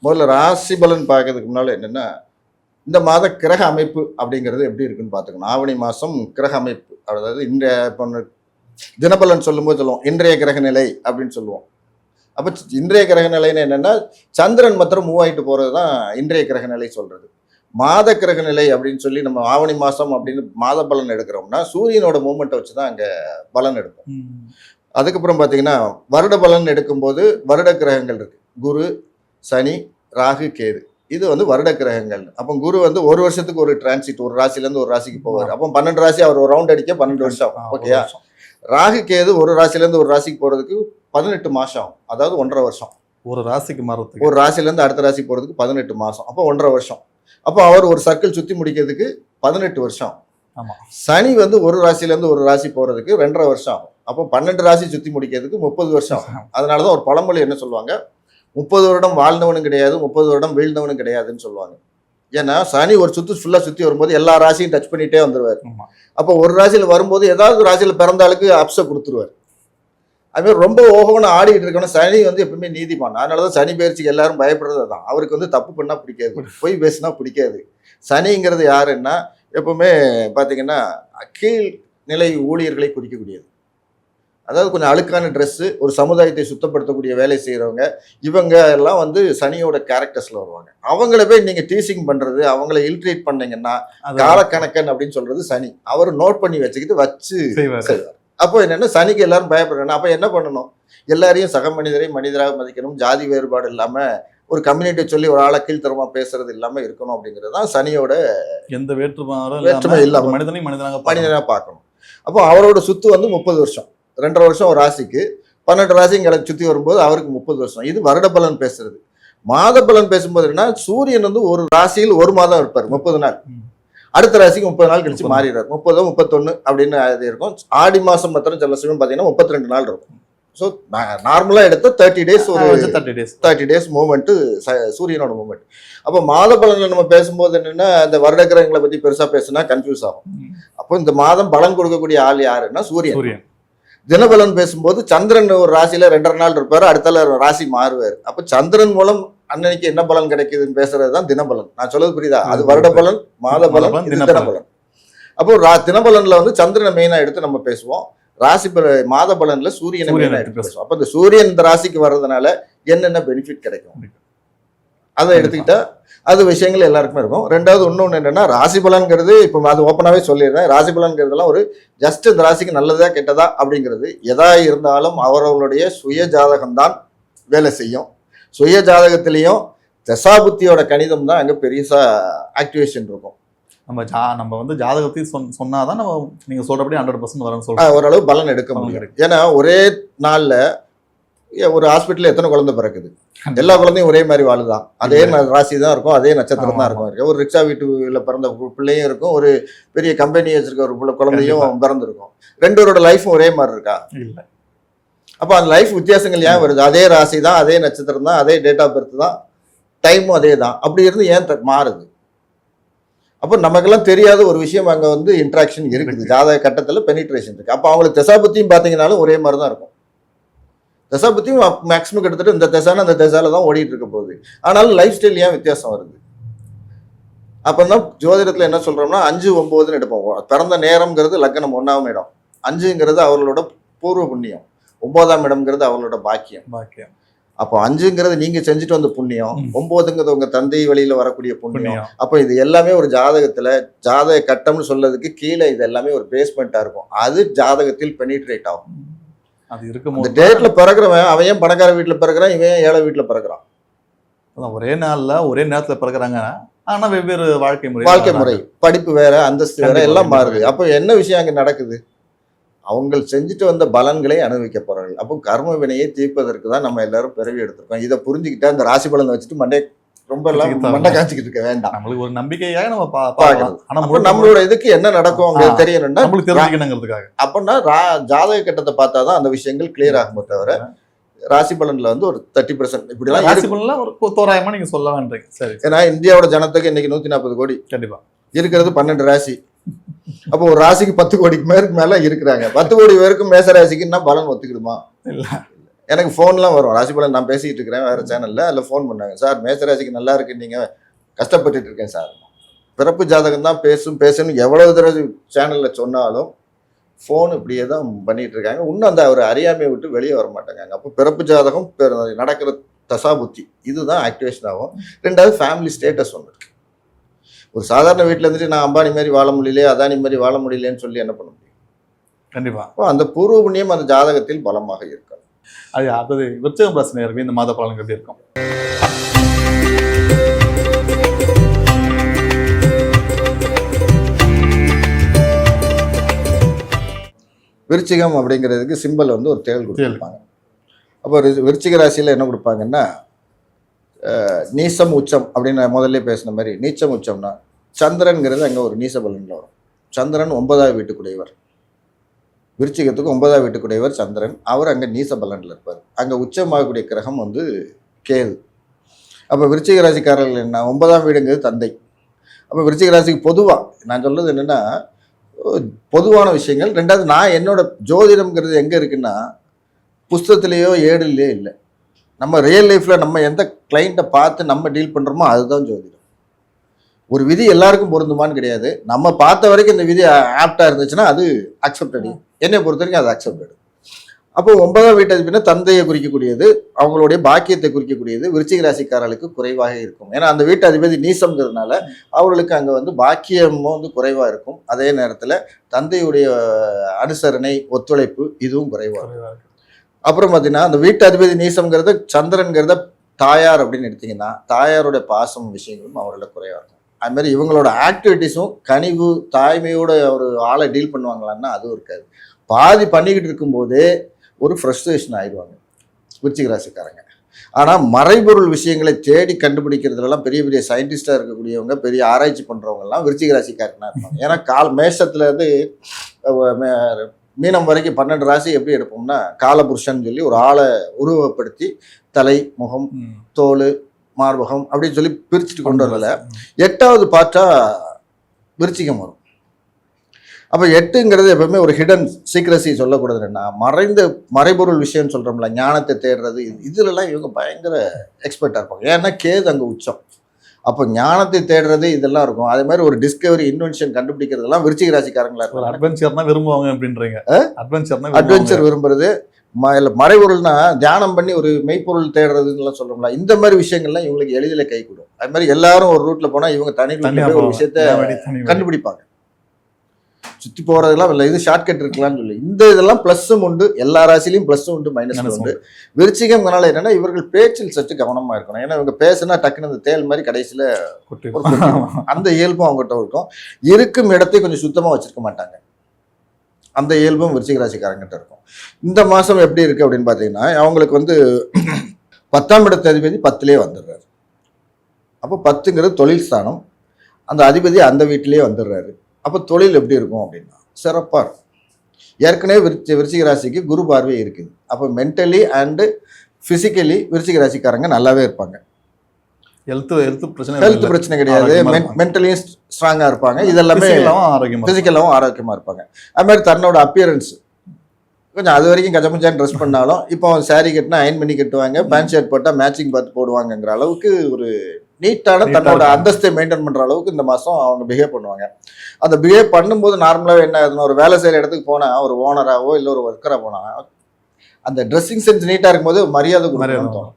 முதல்ல ராசி பலன் பார்க்கறதுக்கு முன்னால என்னன்னா, இந்த மாத கிரக அமைப்பு அப்படிங்கிறது எப்படி இருக்குன்னு பார்த்துக்கணும். ஆவணி மாதம் கிரக அமைப்பு, அதாவது இன்றைய இப்போ தினபலன் சொல்லும்போது சொல்லுவோம் இன்றைய கிரக நிலை அப்படின்னு சொல்லுவோம். அப்போ இன்றைய கிரக நிலைன்னு என்னன்னா, சந்திரன் மாத்திரம் மூவ் ஆகிட்டு போகிறது தான் இன்றைய கிரக நிலை சொல்றது. மாத கிரக நிலை அப்படின்னு சொல்லி நம்ம ஆவணி மாதம் அப்படின்னு மாத பலன் எடுக்கிறோம்னா சூரியனோட மூமெண்ட்டை வச்சு தான் அங்கே பலன் எடுப்போம். அதுக்கப்புறம் பார்த்தீங்கன்னா வருட பலன் எடுக்கும்போது வருட கிரகங்கள் இருக்கு. குரு, சனி, ராகு, கேது, இது வந்து வருட கிரகங்கள். அப்போ குரு வந்து ஒரு வருஷத்துக்கு ஒரு டிரான்சிட், ஒரு ராசிலேருந்து ஒரு ராசிக்கு போவார். அப்போ 12 ராசி அவர் ஒரு ரவுண்ட் அடிக்க 12 வருஷம். ஓகேயா? ராகு கேது ஒரு ராசிலேருந்து ஒரு ராசிக்கு போகிறதுக்கு 18 மாதம், அதாவது 1.5 வருஷம். ஒரு ராசிக்கு மாறதுக்கு, ஒரு ராசிலேருந்து அடுத்த ராசி போகிறதுக்கு 18 மாதம், அப்போ 1.5 வருஷம். அப்போ அவர் ஒரு சர்க்கிள் சுற்றி முடிக்கிறதுக்கு 18 வருஷம். சனி வந்து ஒரு ராசிலேருந்து ஒரு ராசி போகிறதுக்கு 2.5 வருஷம் ஆகும். அப்போ 12 ராசி சுற்றி முடிக்கிறதுக்கு 30 வருஷம். அதனால தான் ஒரு பழமொழி என்ன சொல்லுவாங்க, 30 வருடம் வாழ்ந்தவனும் கிடையாது, 30 வருடம் வீழ்ந்தவனும் கிடையாதுன்னு சொல்லுவாங்க. ஏன்னா சனி ஒரு ஃபுல்லாக சுற்றி வரும்போது எல்லா ராசியும் டச் பண்ணிகிட்டே வந்துடுவார். அப்போ ஒரு ராசியில் வரும்போது ஏதாவது ராசியில் பிறந்த ஆளுக்கு அப்சை கொடுத்துருவார். அதுமாதிரி ரொம்ப ஓகோன்னு ஆடிக்கிட்டு இருக்கணும். சனி வந்து எப்பவுமே நீதிமான். அதனால தான் சனி பயிற்சிக்கு எல்லாரும் பயப்படுறது தான். அவருக்கு வந்து தப்பு பண்ணால் பிடிக்காது, பொய் பேசினா பிடிக்காது. சனிங்கிறது யாருன்னா எப்பவுமே பார்த்தீங்கன்னா கீழ் நிலை ஊழியர்களை குறிக்கக்கூடியது. அதாவது கொஞ்சம் அழுக்கான ட்ரெஸ்ஸு, ஒரு சமுதாயத்தை சுத்தப்படுத்தக்கூடிய வேலை செய்கிறவங்க, இவங்க எல்லாம் வந்து சனியோட கேரக்டர்ஸில் வருவாங்க. அவங்கள போய் நீங்கள் டீசிங் பண்ணுறது, அவங்கள இல்ட்ரேட் பண்ணீங்கன்னா காலக்கணக்கன் அப்படின்னு சொல்கிறது சனி. அவர் நோட் பண்ணி வச்சுக்கிட்டு வச்சு செய்வார். அப்போ என்னென்னா சனிக்கு எல்லாரும் பயப்படுறாங்க. அப்போ என்ன பண்ணணும், எல்லாரையும் சக மனிதரை மனிதராக மதிக்கணும், ஜாதி வேறுபாடு இல்லாமல் ஒரு கம்யூனிட்டியை சொல்லி ஒரு ஆளை கீழ்த்தரமாக பேசுறது இல்லாமல் இருக்கணும். அப்படிங்கிறது தான் சனியோட எந்த வேற்றுமை இல்லாமல் மனிதனாக பார்க்கணும். அப்போ அவரோட சுத்து வந்து 30 வருஷம், 2.5 வருஷம் ஒரு ராசிக்கு, 12 ராசிங்களை சுற்றி வரும்போது அவருக்கு 30 வருஷம். இது வருட பலன் பேசுறது. மாத பலன் பேசும்போது என்ன, சூரியன் வந்து ஒரு ராசியில் ஒரு மாதம் இருப்பார், 30 நாள். அடுத்த ராசிக்கு 30 நாள் கழிச்சு மாறிடுறாரு. 30, 31 அப்படின்னு அது இருக்கும். ஆடி மாதம் மாத்திரம் சில சமயம் பார்த்தீங்கன்னா 32 நாள் இருக்கும். ஸோ நார்மலாக எடுத்த 30 டேஸ், ஒரு 30 டேஸ் மூமெண்ட்டு சூரியனோட மூமெண்ட். அப்போ மாத பலனில் நம்ம பேசும்போது என்னென்னா, இந்த வருட கிரகங்களை பற்றி பெருசாக பேசுனா கன்ஃபியூஸ் ஆகும். அப்போ இந்த மாதம் பலன் கொடுக்கக்கூடிய ஆள் யாருன்னா சூரியன். தினபலன் பேசும்போது சந்திரன் ஒரு ராசியில 2.5 நாள் இருப்பாரு, அடுத்த ராசி மாறுவார். அப்போ சந்திரன் மூலம் அன்னைக்கு என்ன பலன் கிடைக்குதுன்னு பேசுறது தான் தினபலன். நான் சொல்றது புரியுதா? அது வருட பலன், மாத பலன், தினபலன். அப்போ தினபலன்ல வந்து சந்திரனை மெயினா எடுத்து நம்ம பேசுவோம். ராசி மாத பலன்ல சூரியனை மெயினா எடுத்து பேசுவோம். அப்போ இந்த சூரியன் இந்த ராசிக்கு வர்றதுனால என்னென்ன பெனிஃபிட் கிடைக்கும் அதை எடுத்துக்கிட்டா அது விஷயங்கள் எல்லாருக்குமே இருக்கும். ரெண்டாவது இன்னொன்று என்னன்னா, ராசி பலன்கிறது இப்போ அது ஓப்பனாகவே சொல்லிடுறேன். ராசி பலன்கிறதுலாம் ஒரு ஜஸ்ட் இந்த ராசிக்கு நல்லதா கெட்டதா அப்படிங்கிறது எதா இருந்தாலும் அவர்களுடைய சுய ஜாதகம்தான் வேலை செய்யும். சுய ஜாதகத்திலையும் தசாபுத்தியோட கணிதம் தான் அங்கே பெருசா ஆக்டிவேஷன் இருக்கும். நம்ம வந்து ஜாதகத்தையும் சொன்னாதான் நம்ம நீங்க சொல்றபடி 100% வரும்னு சொல்றோம். ஓரளவு பலன் எடுக்க முடியும். ஏன்னா ஒரே நாள்ல ஒரு ஹாஸ்பிட்டலில் எத்தனை குழந்தை பிறக்குது, எல்லா குழந்தையும் ஒரே மாதிரி வாழுதான், அதே ராசி தான் இருக்கும், அதே நட்சத்திரம் தான் இருக்கும். ஒரு ரிக்ஷா வீட்டுல பிறந்த பிள்ளையும் இருக்கும், ஒரு பெரிய கம்பெனி வச்சிருக்க ஒரு குழந்தையும் பிறந்திருக்கும். ரெண்டு பேரோட லைஃபும் ஒரே மாதிரி இருக்கா? இல்லை. அப்போ அந்த லைஃப் வித்தியாசங்கள் ஏன் வருது? அதே ராசி தான், அதே நட்சத்திரம் தான், அதே டேட் ஆஃப் பர்த் தான், டைமும் அதே தான். அப்படி இருந்து ஏன் மாறுது? அப்போ நமக்கெல்லாம் தெரியாத ஒரு விஷயம் அங்கே வந்து இன்ட்ராக்ஷன் இருக்குது. ஜாதக கட்டத்தில் பெனிட்ரேஷன் இருக்கு. அப்போ அவங்களுக்கு தசாபுத்தியும் பார்த்தீங்கன்னாலும் ஒரே மாதிரி தான் இருக்கும். தசாபுத்தியும் மேக்ஸிமம் கிட்டத்தட்ட இந்த தசான அந்த தசால தான் ஓடிட்டு இருக்க போகுது. ஆனாலும் லைஃப் ஸ்டைல் ஏன் வித்தியாசம் வருது? அப்போதான் ஜோதிடத்தில் என்ன சொல்றோம்னா 5, 9ன்னு எடுப்போம். பிறந்த நேரம்ங்கிறது லக்னம் 1ஆம் இடம், 5ங்கிறது அவர்களோட பூர்வ புண்ணியம், 9ஆம் இடம்ங்கிறது அவங்களோட பாக்கியம். அப்போ 5ங்கிறது நீங்க செஞ்சுட்டு வந்த புண்ணியம், 9ங்கிறது உங்க தந்தை வழியில வரக்கூடிய புண்ணியம். அப்போ இது எல்லாமே ஒரு ஜாதகத்துல ஜாதக கட்டம்னு சொல்றதுக்கு கீழே இது எல்லாமே ஒரு பேஸ்மெண்டா இருக்கும். அது ஜாதகத்தில் பெனிட்ரேட் ஆகும். அது இருக்கும். அந்த டேட்ல பிறக்கிறவன் அவன் ஏன் பணக்கார வீட்டுல பிறக்கிறான், இவன் ஏழை வீட்டுல பிறக்கிறான். ஒரே நாள்ல ஒரே நேரத்துல பிறக்கிறாங்க, ஆனா வெவ்வேறு வாழ்க்கை முறை, படிப்பு வேற, அந்தஸ்து வேற, எல்லாம் மாறுது. அப்போ என்ன விஷயம் அங்க நடக்குது? அவங்க செஞ்சுட்டு வந்த பலன்களை அனுபவிக்க போறார்கள். அப்போ கர்ம வினையை தீர்ப்பதற்கு தான் நம்ம எல்லாரும் பிறவி எடுத்திருக்கோம். இதை புரிஞ்சுக்கிட்டா இந்த ராசி பலன் வச்சுட்டு மண்டே ரொம்ப எல்லாம் மண்டை காய்ச்சிக்கிட்டு இருக்க வேண்டாம். நம்மளுக்கு ஒரு நம்பிக்கையாக நம்ம பார்க்கணும். ஆனா நம்மளோட இதுக்கு என்ன நடக்கும் அங்க தெரியணும்னா நம்மளுக்கு தெரிஞ்சுக்கணுங்கிறதுக்காக. அப்படின்னா ஜாதக கட்டத்தை பார்த்தாதான் அந்த விஷயங்கள் கிளியர் ஆகுமே தவிர ராசி பலன்ல வந்து ஒரு 30% இப்படிலாம் ராசி பலன்ல ஒரு தோராயமா நீங்க சொல்ல வேண்டீங்க. சரி. ஏன்னா இந்தியாவோட ஜனத்துக்கு இன்னைக்கு 140 கோடி கண்டிப்பா இருக்கிறது 12 ராசி. அப்போ ஒரு ராசிக்கு 10 கோடிக்கு மேல இருக்கிறாங்க. 10 கோடி பேருக்கு மேச ராசிக்குன்னா பலன் ஒத்துக்கிடுமா? இல்ல. எனக்கு ஃபோன்லாம் வரும். ராசி பலன் நான் பேசிக்கிட்டு இருக்கிறேன் வேறு சேனலில், அதில் ஃபோன் பண்ணாங்க. சார் மேசராசிக்கு நல்லா இருக்கு, நீங்கள் கஷ்டப்பட்டுட்டு இருக்கேன் சார். பிறப்பு ஜாதகம் தான் பேசணும் எவ்வளோ தடவை சேனலில் சொன்னாலும் ஃபோன் இப்படியே தான் பண்ணிகிட்டு இருக்காங்க. இன்னும் அந்த ஒரு அறியாமையை விட்டு வெளியே வர மாட்டேங்காங்க. அப்போ பிறப்பு ஜாதகம் நடக்கிற தசாபுத்தி இதுதான் ஆக்டிவேஷன் ஆகும். ரெண்டாவது ஃபேமிலி ஸ்டேட்டஸ் ஒன்று இருக்குது. ஒரு சாதாரண வீட்டில் இருந்துட்டு நான் அம்பானி மாதிரி வாழ முடியலையே, அதானி மாதிரி வாழ முடியலன்னு சொல்லி என்ன பண்ண முடியும்? கண்டிப்பாக அந்த பூர்வ புண்ணியம் அந்த ஜாதகத்தில் பலமாக இருக்கும். அது அடுத்தது விருச்சிகம் ராசி நேயர்களுக்கு இந்த மாத பலன்கள் எப்படி இருக்கும்? விருச்சிகம் அப்படிங்கிறதுக்கு சிம்பிள் வந்து ஒரு தேள் கொடுத்துருப்பாங்க. அப்போ விருச்சிக ராசியில் என்ன கொடுப்பாங்கன்னா, நீசம் உச்சம் அப்படின்னு முதல்ல பேசின மாதிரி, நீச்சம் உச்சம்னா சந்திரன்கிறது அங்கே ஒரு நீச பலனில் வரும். சந்திரன் 9ஆவது வீட்டுக்குடையவர், விருச்சிகத்துக்கு 9ஆவது வீட்டுக்குடையவர் சந்திரன். அவர் அங்கே நீச பலனில் இருப்பார். அங்கே உச்சமாகக்கூடிய கிரகம் வந்து கேது. அப்போ விருச்சிக ராசிக்காரர்கள் என்ன, 9ஆம் வீடுங்கிறது தந்தை. அப்போ விருச்சிக ராசிக்கு பொதுவாக நான் சொல்கிறது என்னென்னா, பொதுவான விஷயங்கள். ரெண்டாவது, நான் என்னோட ஜோதிடம்ங்கிறது எங்கே இருக்குன்னா, புஸ்தகத்திலேயோ ஏடுலேயோ இல்லை. நம்ம ரியல் லைஃப்பில் நம்ம எந்த கிளைண்ட்டை பார்த்து நம்ம டீல் பண்ணுறோமோ அதுதான் ஜோதிடம். ஒரு விதி எல்லாருக்கும் பொருந்துமான்னு கிடையாது. நம்ம பார்த்த வரைக்கும் இந்த விதி ஆப்டாக இருந்துச்சுன்னா அது அக்செப்டடு. என்னை பொறுத்த வரைக்கும் அது அக்செப்டடு. அப்போ 9ஆம் வீட்டு அதிபதினா தந்தையை குறிக்கக்கூடியது, அவங்களுடைய பாக்கியத்தை குறிக்கக்கூடியது விருச்சிக ராசிக்காரர்களுக்கு குறைவாக இருக்கும். ஏன்னா அந்த வீட்டு அதிபதி நீசம்ங்கிறதுனால அவர்களுக்கு அங்கே வந்து பாக்கியமும் வந்து குறைவாக இருக்கும். அதே நேரத்தில் தந்தையுடைய அனுசரணை, ஒத்துழைப்பு இதுவும் குறைவாக இருக்கும். அப்புறம் பார்த்தீங்கன்னா அந்த வீட்டு அதிபதி நீசம்ங்கிறத சந்திரன்கிறத தாயார் அப்படின்னு எடுத்திங்கன்னா தாயாருடைய பாசம் விஷயங்களும் அவர்களோட குறைவாக இருக்கும். அதுமாதிரி இவங்களோட ஆக்டிவிட்டீஸும் கனிவு தாய்மையோட ஒரு ஆளை டீல் பண்ணுவாங்களான்னா அதுவும் இருக்காது. பாதி பண்ணிக்கிட்டு இருக்கும்போதே ஒரு ஃப்ரஸ்ட்ரேஷன் ஆயிடுவாங்க விருச்சிக ராசிக்காரங்க. ஆனால் மறைபொருள் விஷயங்களை தேடி கண்டுபிடிக்கிறதுலாம் பெரிய பெரிய சயின்டிஸ்டாக இருக்கக்கூடியவங்க, பெரிய ஆராய்ச்சி பண்ணுறவங்கலாம் விருச்சிக ராசிக்காரனாக இருப்பாங்க. ஏன்னா மேஷத்துலேருந்து மீனம் வரைக்கும் 12 ராசி எப்படி எடுப்போம்னா, காலபுருஷன் சொல்லி ஒரு ஆளை உருவப்படுத்தி தலை, முகம், தோல், மார்பகம் அப்படின்னு சொல்லி பிரிச்சுட்டு கொண்டு வரல 8வது பார்ட்டா விருச்சிகம் வரும். அப்போ 8ங்கிறது எப்பவுமே ஒரு ஹிடன் சீக்ரஸி சொல்லக்கூடாது. என்ன மறைபொருள் விஷயம்னு சொல்கிறோம்ல, ஞானத்தை தேடுறது, இதுலலாம் இவங்க பயங்கர எக்ஸ்பர்ட்டாக இருப்பாங்க. ஏன்னா கேது அங்கே உச்சம். அப்போ ஞானத்தை தேடுறது இதெல்லாம் இருக்கும். அதே மாதிரி ஒரு டிஸ்கவரி, இன்வென்ஷன் கண்டுபிடிக்கிறதெல்லாம் விருச்சிக ராசிக்காரங்களா இருக்கும். அட்வென்ச்சர் தான் விரும்புவாங்க அப்படின்றீங்க. அட்வென்ச்சர் விரும்புறது, மறைபொருள்னா தியானம் பண்ணி ஒரு மெய்ப்பொருள் தேடுறதுலாம் சொல்றோம்ல, இந்த மாதிரி விஷயங்கள்லாம் இவங்களுக்கு எளிதில் கை கூடும். அது மாதிரி எல்லாரும் ஒரு ரூட்ல போனால் இவங்க தனி ஒரு விஷயத்த கண்டுபிடிப்பாங்க. சுற்றி போகிறதெல்லாம் இல்லை, இது ஷார்ட்கட் இருக்கலாம்னு சொல்லி இந்த இதெல்லாம் ப்ளஸ்ஸும் உண்டு. எல்லா ராசிலையும் ப்ளஸ்ஸும் உண்டு, மைனஸும் உண்டு. விருச்சிகம்னால என்னன்னா இவர்கள் பேச்சில் சற்று கவனமாக இருக்கணும். ஏன்னா இவங்க பேசுனா டக்குன்னு அந்த தேல் மாதிரி கடைசியில் அந்த இயல்பும் அவங்ககிட்ட இருக்கும். இருக்கும் இடத்தை கொஞ்சம் சுத்தமாக வச்சிருக்க மாட்டாங்க. அந்த இயல்பும் விருச்சிக ராசிக்காரங்கிட்ட இருக்கும். இந்த மாதம் எப்படி இருக்குது அப்படின்னு பார்த்தீங்கன்னா, அவங்களுக்கு வந்து 10ஆம் இடத்து அதிபதி 10லேயே வந்துடுறாரு. அப்போ 10ங்கிறது தொழில் ஸ்தானம். அந்த அதிபதி அந்த வீட்டிலேயே வந்துடுறாரு. அப்போ தொழில் எப்படி இருக்கும் அப்படின்னா சிறப்பாக இருக்கும். ஏற்கனவே விருச்சிக ராசிக்கு குரு பார்வை இருக்குது. அப்போ மென்டலி அண்டு ஃபிசிக்கலி விருச்சிக ராசிக்காரங்க நல்லாவே இருப்பாங்க. ஹெல்த் பிரச்சனை கிடையாது. மென்டலியும் ஸ்ட்ராங்காக இருப்பாங்க. இதெல்லாமே ஃபிசிக்கலாகவும் ஆரோக்கியமாக இருப்பாங்க. அது மாதிரி தன்னோட அப்பியரன்ஸ் கொஞ்சம் அது வரைக்கும் கச்சமச்சான்னு ட்ரெஸ் பண்ணாலும் இப்போ சாரீ கட்டினா அயன் பண்ணி கட்டுவாங்க, பேண்ட் ஷர்ட் போட்டால் மேட்சிங் பார்த்து போடுவாங்கங்கிற அளவுக்கு ஒரு நீட்டான தன்னோட அந்தஸ்தை மெயின்டைன் பண்ணுற அளவுக்கு இந்த மாதம் அவங்க பிஹேவ் பண்ணுவாங்க. அந்த பிஹேவ் பண்ணும்போது நார்மலாகவே என்ன ஆகுதுன்னா, ஒரு வேலை செய்கிற இடத்துக்கு போனால் ஒரு ஓனராகவோ இல்லை ஒரு ஒர்க்கராக போனால் அந்த ட்ரெஸ்ஸிங் சென்ஸ் நீட்டாக இருக்கும்போது மரியாதை கொடுக்கணும்னு தோணும்.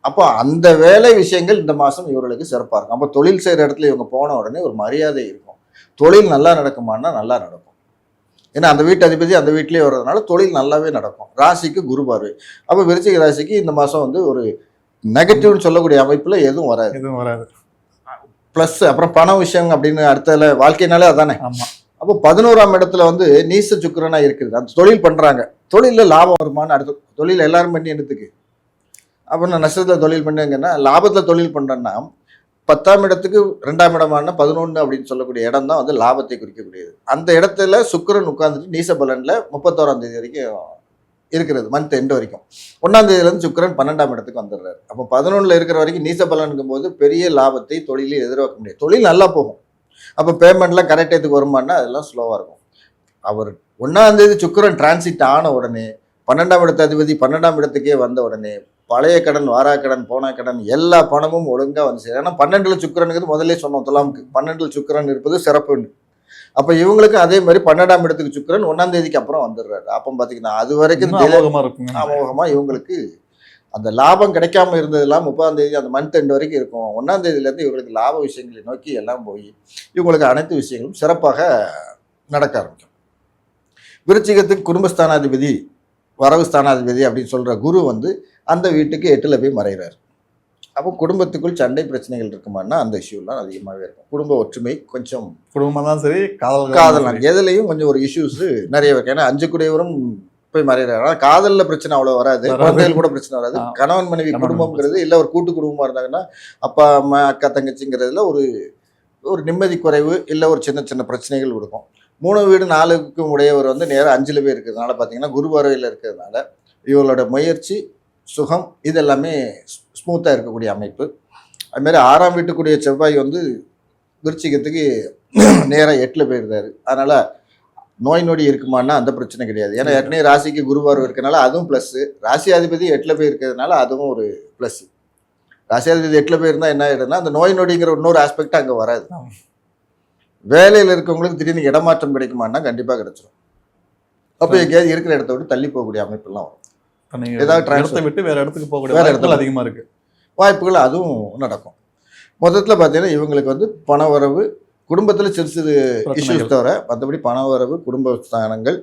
அப்போ அந்த வேலை விஷயங்கள் இந்த மாதம் இவர்களுக்கு சிறப்பாக இருக்கும். அப்போ தொழில் செய்கிற இடத்துல இவங்க போன உடனே ஒரு மரியாதை இருக்கும். தொழில் நல்லா நடக்குமானா நல்லா நடக்கும். ஏன்னா அந்த வீட்டு அதிபதி அந்த வீட்டிலேயே வர்றதுனால தொழில் நல்லாவே நடக்கும். ராசிக்கு குரு பார்வை. அப்போ விருச்சிக ராசிக்கு இந்த மாதம் வந்து ஒரு நெகட்டிவ்னு சொல்லக்கூடிய அமைப்பில் எதுவும் வராது. ப்ளஸ் அப்புறம் பண விஷயம் அப்படின்னு அடுத்த வாழ்க்கையினாலே அதானே. அப்போ 11ஆம் இடத்துல வந்து நீச சுக்கிரனா இருக்குது. அந்த தொழில் பண்ணுறாங்க, தொழிலில் லாபம் வருமானு அடுத்த தொழில் எல்லாரும் பண்ணி எடுத்துக்கு. அப்போ நான் நஷ்டத்தில் தொழில் பண்ணுங்கன்னா லாபத்தில் தொழில் பண்ணுறேன்னா 10ஆம் இடத்துக்கு 2ஆம் இடமான 11 அப்படின்னு சொல்லக்கூடிய இடம் தான் வந்து லாபத்தை குறிக்கக்கூடியது. அந்த இடத்துல சுக்கிரன் உட்கார்ந்துட்டு நீச பலனில் 31ஆம் தேதி வரைக்கும் இருக்கிறது, மந்த் எண்டு வரைக்கும். 1ஆம் தேதியிலேருந்து சுக்கிரன் 12ஆம் இடத்துக்கு வந்துடுறாரு. அப்போ 11ல் இருக்கிற வரைக்கும் நீச பலனுங்கும் போது பெரிய லாபத்தை தொழிலில் எதிர்பார்க்க முடியாது. தொழில் நல்லா போகும். அப்போ பேமெண்ட்லாம் கரெக்ட் டயத்துக்கு வருமானா அதெல்லாம் ஸ்லோவாக இருக்கும். அவர் 1ஆம் தேதி சுக்கிரன் டிரான்சிட் ஆன உடனே 12ஆம் இடத்து அதிபதி 12ஆம் இடத்துக்கே வந்த உடனே பழைய கடன், வாராக்கடன், போனா கடன் எல்லா பணமும் ஒழுங்கா வந்து சேரும். ஏன்னா 12ல் சுக்கிரனுங்கிறது முதல்ல சொன்னோம் துலாமுக்கு 12ல் சுக்கிரன் இருப்பது சிறப்புன்னு. அப்ப இவங்களுக்கு அதே மாதிரி 12ஆம் இடத்துக்கு சுக்கிரன் 1ஆம் தேதிக்கு அப்புறம் வந்துடுறாரு. அப்போ பாத்தீங்கன்னா அது வரைக்கும் அமோகமா இருக்குங்க. அமோகமா இவங்களுக்கு அந்த லாபம் கிடைக்காம இருந்ததெல்லாம் 30ஆம் தேதி அந்த மந்த் எண்ட் வரைக்கும் இருக்கும். 1ஆம் தேதியிலேருந்து இவங்களுக்கு லாப விஷயங்களை நோக்கி எல்லாம் போய் இவங்களுக்கு அனைத்து விஷயங்களும் சிறப்பாக நடக்க ஆரம்பிக்கும். விருச்சிகத்துக்கு குடும்பஸ்தானாதிபதி, வரவு ஸ்தானாதிபதி அப்படின்னு சொல்ற குரு வந்து அந்த வீட்டுக்கு 8ல் போய் மறைகிறார். அப்போ குடும்பத்துக்குள் சண்டை பிரச்சனைகள் இருக்குமான்னா அந்த இஷ்யூலாம் அதிகமாகவே இருக்கும். குடும்ப ஒற்றுமை கொஞ்சம் குடும்பம் தான் சரி, காதல் எதுலையும் கொஞ்சம் ஒரு இஷ்யூஸ் நிறைய இருக்கு. ஏன்னா 5 கூடியவரும் போய் மறைகிறார். ஆனால் காதல்ல பிரச்சனை அவ்வளோ வராது, குழந்தைகள் கூட பிரச்சனை வராது. கணவன் மனைவி குடும்பம்ங்கிறது இல்லை ஒரு கூட்டு குடும்பமா இருந்தாங்கன்னா அப்பா அம்மா அக்கா தங்கச்சிங்கிறதுல ஒரு நிம்மதி குறைவு இல்லை ஒரு சின்ன சின்ன பிரச்சனைகள் இருக்கும். 3 வீடு 4க்கும் உடையவர் வந்து நேராக 5ல் போய் இருக்கிறதுனால பார்த்தீங்கன்னா குரு பார்வையில் இருக்கிறதுனால இவங்களோட முயற்சி சுகம் இதெல்லாமே ஸ்மூத்தாக இருக்கக்கூடிய அமைப்பு. அதுமாரி 6ஆம் வீட்டுக்குரிய செவ்வாய் வந்து விருச்சிகத்துக்கு நேராக 8ல் போயிருந்தாரு. அதனால நோய் நொடி இருக்குமான்னா அந்த பிரச்சனை கிடையாது. ஏன்னா ஏற்கனவே ராசிக்கு குரு பார்வை இருக்கனால அதுவும் ப்ளஸ்ஸு. ராசி அதிபதி 8ல் போய் இருக்கிறதுனால அதுவும் ஒரு ப்ளஸ்ஸு. ராசி அதிபதி 8ல் போய் இருந்தால் என்ன ஆகிடும்னா அந்த நோய் நொடிங்கிற இன்னொரு ஆஸ்பெக்ட் அங்கே வராது. வேலையில் இருக்கவங்களுக்கு திடீர்னு இடமாற்றம் கிடைக்குமான்னா கண்டிப்பாக கிடைச்சிடும். அப்போ எங்கேயாவது இருக்கிற இடத்த விட்டு தள்ளி போகக்கூடிய அமைப்பெல்லாம் வரும். ஏதாவது இடத்தை விட்டு வேற இடத்துக்கு போகக்கூடிய வேற இடத்துல அதிகமாக இருக்கு வாய்ப்புகள் அதுவும் நடக்கும். மொத்தத்தில் பார்த்தீங்கன்னா இவங்களுக்கு வந்து பண வரவு, குடும்பத்தில் சிறு சிறு இஷ்யூஸ் தவிர மற்றபடி பண வரவு, குடும்ப ஸ்தானங்கள்,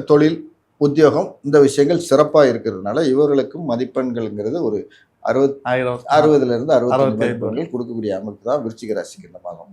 தொழில், உத்தியோகம் இந்த விஷயங்கள் சிறப்பாக இருக்கிறதுனால இவர்களுக்கும் மதிப்பெண்கள்ங்கிறது ஒரு 60 60லேருந்து 65 மதிப்பெண்கள் கொடுக்கக்கூடிய அமைப்பு தான் விருச்சிக ராசிக்கு இந்த மாதம்.